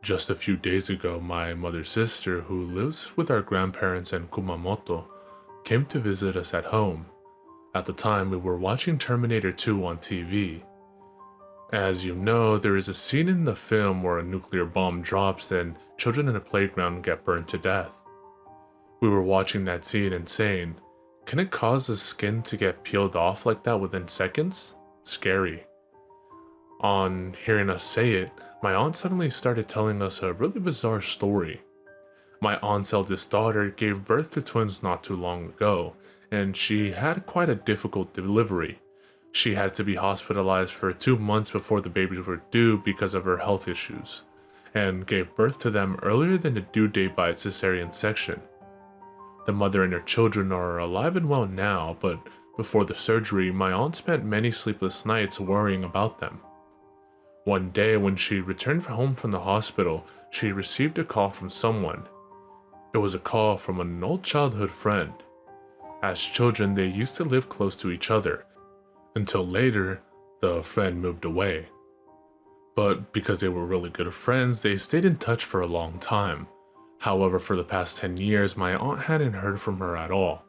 Just a few days ago, my mother's sister, who lives with our grandparents in Kumamoto, came to visit us at home. At the time, we were watching Terminator 2 on TV. As you know, there is a scene in the film where a nuclear bomb drops and children in a playground get burned to death. We were watching that scene and saying, can it cause the skin to get peeled off like that within seconds? Scary. On hearing us say it, my aunt suddenly started telling us a really bizarre story. My aunt's eldest daughter gave birth to twins not too long ago, and she had quite a difficult delivery. She had to be hospitalized for 2 months before the babies were due because of her health issues, and gave birth to them earlier than the due date by cesarean section. The mother and her children are alive and well now, but before the surgery, my aunt spent many sleepless nights worrying about them. One day, when she returned home from the hospital, she received a call from someone. It was a call from an old childhood friend. As children, they used to live close to each other, until later, the friend moved away. But because they were really good friends, they stayed in touch for a long time. However, for the past 10 years, my aunt hadn't heard from her at all.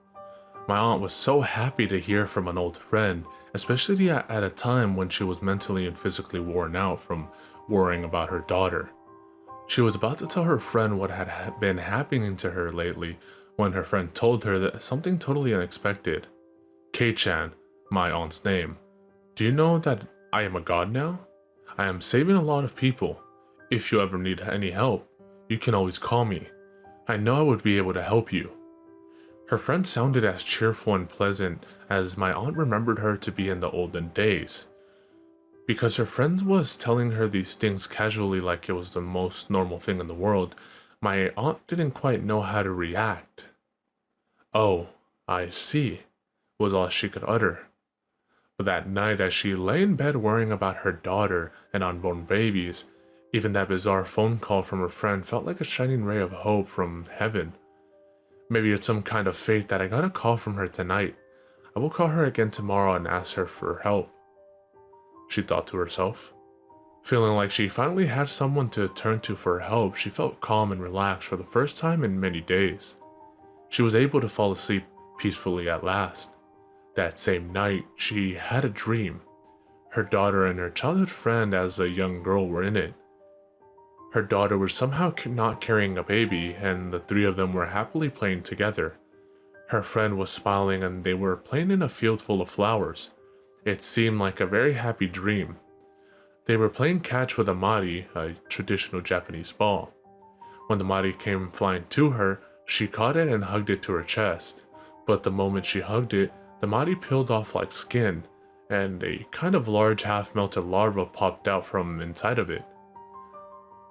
My aunt was so happy to hear from an old friend, especially at a time when she was mentally and physically worn out from worrying about her daughter. She was about to tell her friend what had been happening to her lately when her friend told her that something totally unexpected. Kei-chan, my aunt's name, do you know that I am a god now? I am saving a lot of people. If you ever need any help, you can always call me. I know I would be able to help you. Her friend sounded as cheerful and pleasant as my aunt remembered her to be in the olden days. Because her friend was telling her these things casually like it was the most normal thing in the world, my aunt didn't quite know how to react. "Oh, I see," was all she could utter. But that night, as she lay in bed worrying about her daughter and unborn babies, even that bizarre phone call from her friend felt like a shining ray of hope from heaven. Maybe it's some kind of fate that I got a call from her tonight. I will call her again tomorrow and ask her for help, she thought to herself. Feeling like she finally had someone to turn to for help, she felt calm and relaxed for the first time in many days. She was able to fall asleep peacefully at last. That same night, she had a dream. Her daughter and her childhood friend as a young girl were in it. Her daughter was somehow not carrying a baby, and the three of them were happily playing together. Her friend was smiling, and they were playing in a field full of flowers. It seemed like a very happy dream. They were playing catch with a mari, a traditional Japanese ball. When the mari came flying to her, she caught it and hugged it to her chest. But the moment she hugged it, the mari peeled off like skin, and a kind of large half-melted larva popped out from inside of it.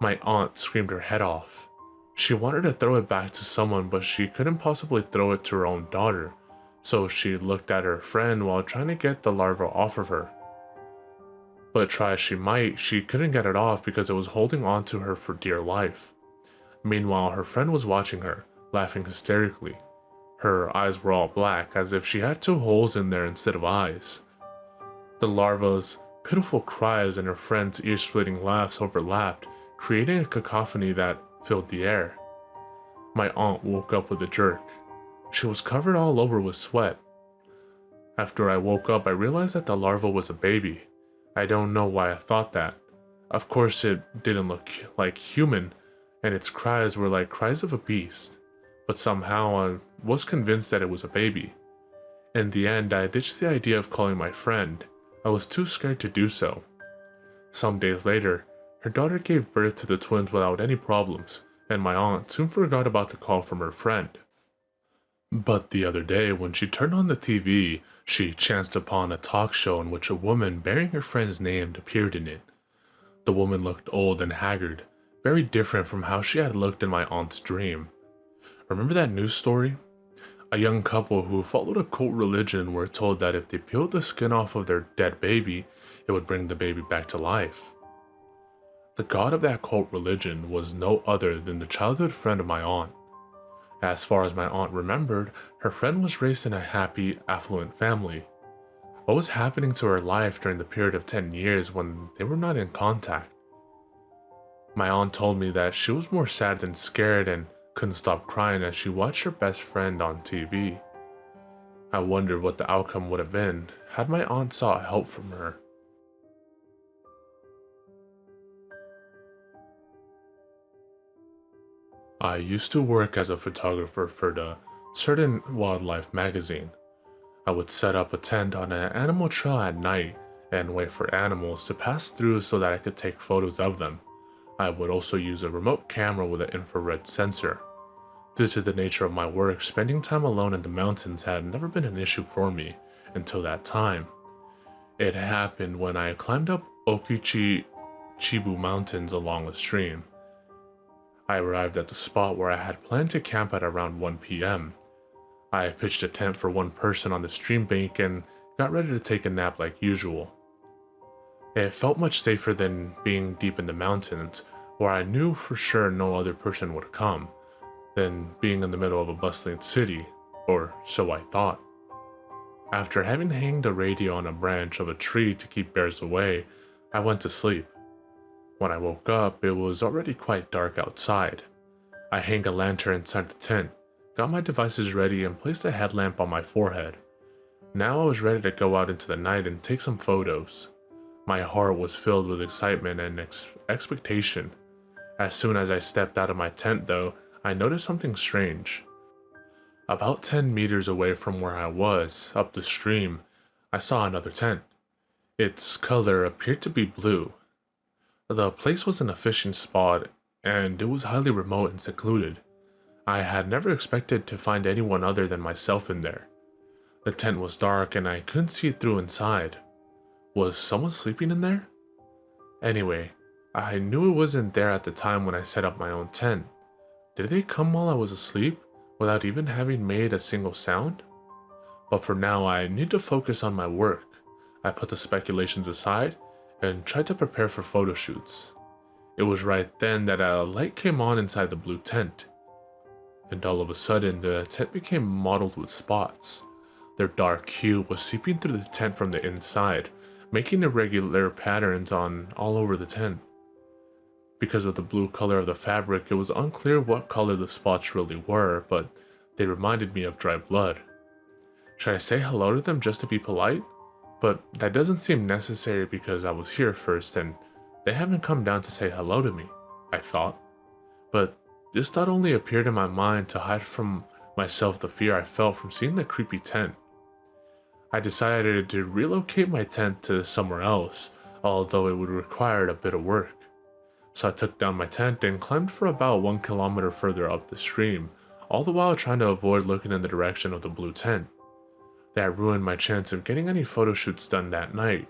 My aunt screamed her head off. She wanted to throw it back to someone, but she couldn't possibly throw it to her own daughter, so she looked at her friend while trying to get the larva off of her. But try as she might, she couldn't get it off because it was holding on to her for dear life. Meanwhile, her friend was watching her, laughing hysterically. Her eyes were all black, as if she had two holes in there instead of eyes. The larva's pitiful cries and her friend's ear-splitting laughs overlapped, creating a cacophony that filled the air. My aunt woke up with a jerk. She was covered all over with sweat. After I woke up, I realized that the larva was a baby. I don't know why I thought that. Of course, it didn't look like human, and its cries were like cries of a beast. But somehow I was convinced that it was a baby. In the end, I ditched the idea of calling my friend. I was too scared to do so. Some days later, her daughter gave birth to the twins without any problems, and my aunt soon forgot about the call from her friend. But the other day, when she turned on the TV, she chanced upon a talk show in which a woman bearing her friend's name appeared in it. The woman looked old and haggard, very different from how she had looked in my aunt's dream. Remember that news story? A young couple who followed a cult religion were told that if they peeled the skin off of their dead baby, it would bring the baby back to life. The god of that cult religion was no other than the childhood friend of my aunt. As far as my aunt remembered, her friend was raised in a happy, affluent family. What was happening to her life during the period of 10 years when they were not in contact? My aunt told me that she was more sad than scared and couldn't stop crying as she watched her best friend on TV. I wondered what the outcome would have been had my aunt sought help from her. I used to work as a photographer for the certain wildlife magazine. I would set up a tent on an animal trail at night and wait for animals to pass through so that I could take photos of them. I would also use a remote camera with an infrared sensor. Due to the nature of my work, spending time alone in the mountains had never been an issue for me until that time. It happened when I climbed up Okichi Chibu Mountains along a stream. I arrived at the spot where I had planned to camp at around 1 p.m. I pitched a tent for one person on the stream bank and got ready to take a nap like usual. It felt much safer than being deep in the mountains, where I knew for sure no other person would come, than being in the middle of a bustling city, or so I thought. After having hanged a radio on a branch of a tree to keep bears away, I went to sleep. When I woke up, it was already quite dark outside. I hung a lantern inside the tent, got my devices ready, and placed a headlamp on my forehead. Now I was ready to go out into the night and take some photos. My heart was filled with excitement and expectation. As soon as I stepped out of my tent, though, I noticed something strange. About 10 meters away from where I was, up the stream, I saw another tent. Its color appeared to be blue. The place was an fishing spot, and it was highly remote and secluded. I had never expected to find anyone other than myself in there. The tent was dark and I couldn't see through inside. Was someone sleeping in there? Anyway, I knew it wasn't there at the time when I set up my own tent. Did they come while I was asleep, without even having made a single sound? But for now, I need to focus on my work. I put the speculations aside and tried to prepare for photo shoots. It was right then that a light came on inside the blue tent. And all of a sudden, the tent became mottled with spots. Their dark hue was seeping through the tent from the inside, making irregular patterns all over the tent. Because of the blue color of the fabric, it was unclear what color the spots really were, but they reminded me of dry blood. Should I say hello to them just to be polite? But that doesn't seem necessary because I was here first and they haven't come down to say hello to me, I thought. But this thought only appeared in my mind to hide from myself the fear I felt from seeing the creepy tent. I decided to relocate my tent to somewhere else, although it would require a bit of work. So I took down my tent and climbed for about 1 kilometer further up the stream, all the while trying to avoid looking in the direction of the blue tent. That ruined my chance of getting any photo shoots done that night.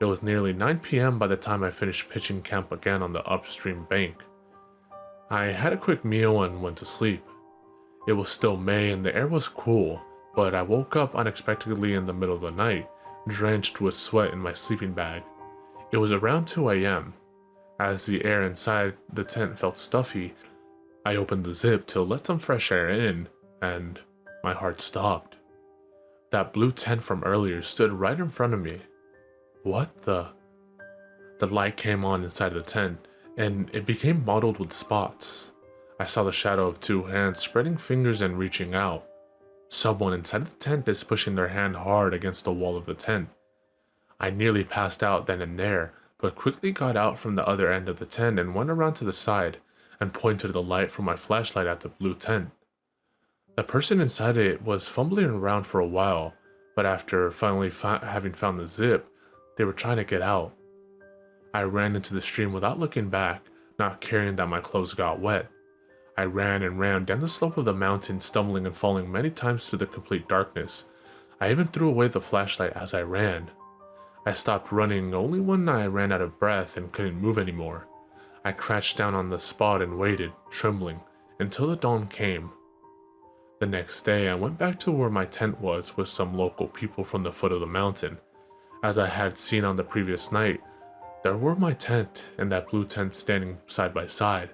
It was nearly 9 p.m. by the time I finished pitching camp again on the upstream bank. I had a quick meal and went to sleep. It was still May and the air was cool, but I woke up unexpectedly in the middle of the night, drenched with sweat in my sleeping bag. It was around 2 a.m. As the air inside the tent felt stuffy, I opened the zip to let some fresh air in, and my heart stopped. That blue tent from earlier stood right in front of me. What the? The light came on inside the tent, and it became mottled with spots. I saw the shadow of two hands spreading fingers and reaching out. Someone inside the tent is pushing their hand hard against the wall of the tent. I nearly passed out then and there, but quickly got out from the other end of the tent and went around to the side and pointed the light from my flashlight at the blue tent. The person inside it was fumbling around for a while, but after finally having found the zip, they were trying to get out. I ran into the stream without looking back, not caring that my clothes got wet. I ran and ran down the slope of the mountain, stumbling and falling many times through the complete darkness. I even threw away the flashlight as I ran. I stopped running only when I ran out of breath and couldn't move anymore. I crouched down on the spot and waited, trembling, until the dawn came. The next day, I went back to where my tent was with some local people from the foot of the mountain. As I had seen on the previous night, there were my tent and that blue tent standing side by side,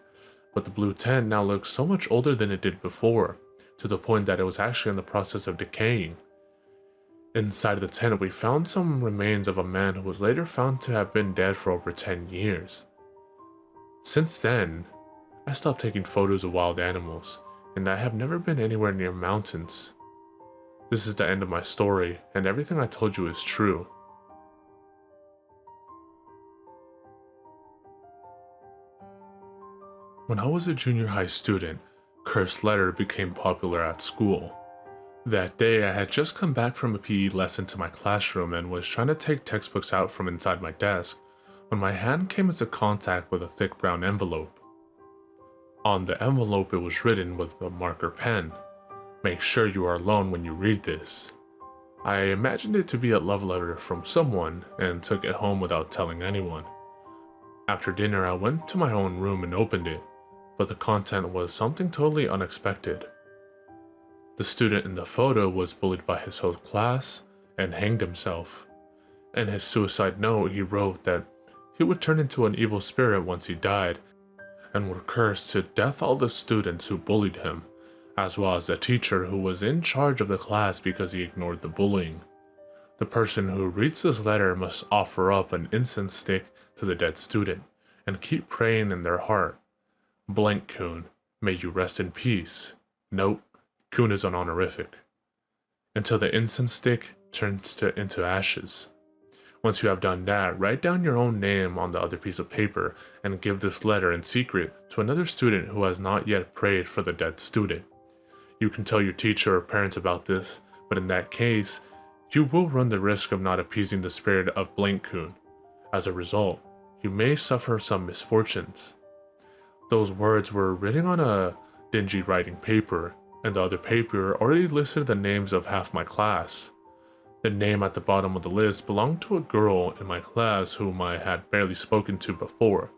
but the blue tent now looked so much older than it did before, to the point that it was actually in the process of decaying. Inside the tent, we found some remains of a man who was later found to have been dead for over 10 years. Since then, I stopped taking photos of wild animals, and I have never been anywhere near mountains. This is the end of my story, and everything I told you is true. When I was a junior high student, cursed letter became popular at school. That day, I had just come back from a PE lesson to my classroom and was trying to take textbooks out from inside my desk when my hand came into contact with a thick brown envelope. On the envelope, it was written with a marker pen, "Make sure you are alone when you read this." I imagined it to be a love letter from someone and took it home without telling anyone. After dinner, I went to my own room and opened it, but the content was something totally unexpected. The student in the photo was bullied by his whole class and hanged himself. In his suicide note, he wrote that he would turn into an evil spirit once he died and would curse to death all the students who bullied him, as well as the teacher who was in charge of the class because he ignored the bullying. The person who reads this letter must offer up an incense stick to the dead student and keep praying in their heart, "Blank Kun, may you rest in peace." Note, Kun is an honorific. Until the incense stick turns into ashes. Once you have done that, write down your own name on the other piece of paper and give this letter in secret to another student who has not yet prayed for the dead student. You can tell your teacher or parents about this, but in that case, you will run the risk of not appeasing the spirit of Blank Kun. As a result, you may suffer some misfortunes. Those words were written on a dingy writing paper, and the other paper already listed the names of half my class. The name at the bottom of the list belonged to a girl in my class whom I had barely spoken to before.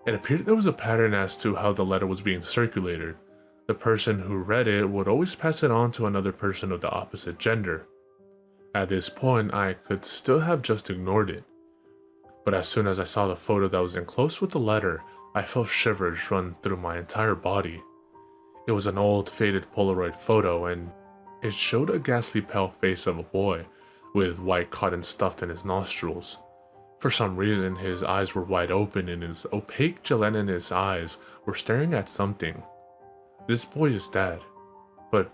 It appeared there was a pattern as to how the letter was being circulated. The person who read it would always pass it on to another person of the opposite gender. At this point, I could still have just ignored it. But as soon as I saw the photo that was enclosed with the letter, I felt shivers run through my entire body. It was an old, faded Polaroid photo, and it showed a ghastly pale face of a boy, with white cotton stuffed in his nostrils. For some reason, his eyes were wide open and his opaque gelatinous eyes were staring at something. This boy is dead, but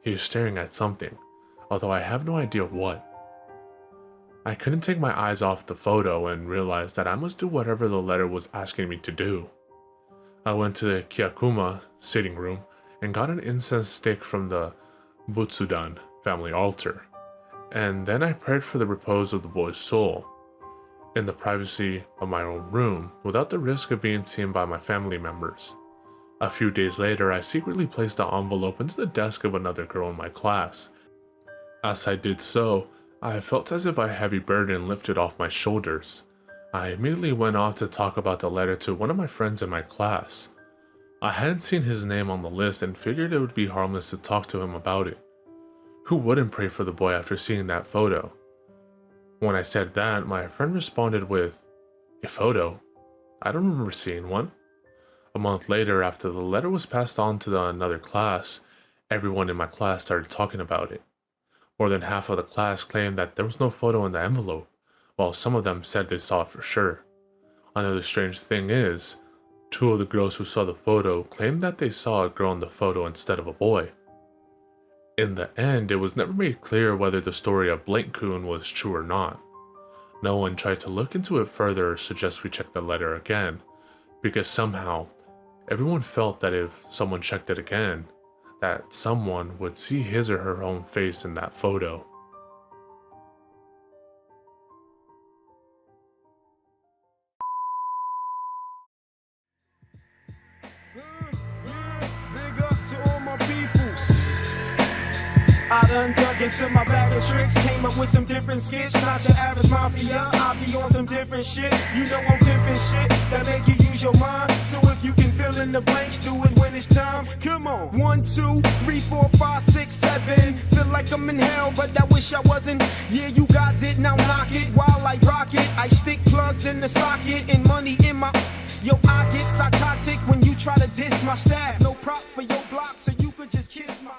he is staring at something, although I have no idea what. I couldn't take my eyes off the photo and realized that I must do whatever the letter was asking me to do. I went to the Kyakuma sitting room and got an incense stick from the Butsudan family altar, and then I prayed for the repose of the boy's soul, in the privacy of my own room, without the risk of being seen by my family members. A few days later, I secretly placed the envelope into the desk of another girl in my class. As I did so, I felt as if a heavy burden lifted off my shoulders. I immediately went off to talk about the letter to one of my friends in my class. I hadn't seen his name on the list and figured it would be harmless to talk to him about it. Who wouldn't pray for the boy after seeing that photo? When I said that, my friend responded with, "A photo? I don't remember seeing one." A month later, after the letter was passed on to another class, everyone in my class started talking about it. More than half of the class claimed that there was no photo in the envelope, while some of them said they saw it for sure. Another strange thing is, two of the girls who saw the photo claimed that they saw a girl in the photo instead of a boy. In the end, it was never made clear whether the story of Blank Kun was true or not. No one tried to look into it further or suggest we check the letter again, because somehow, everyone felt that if someone checked it again, that someone would see his or her own face in that photo. Big up to all my peoples. I done dug into my bag of tricks, came up with some different skits. Not your average mafia, I be on some different shit. You know I'm pimping shit that make you use your mind. So if you can fill in the blanks, do it when it's time. Come on. 1, 2, 3, 4, 5, 6, 7. Feel like I'm in hell, but I wish I wasn't. Yeah, you got it, now knock it while I rock it. I stick plugs in the socket and money in my. Yo, I get psychotic when you try to diss my staff. No props for your block, so you could just kiss my.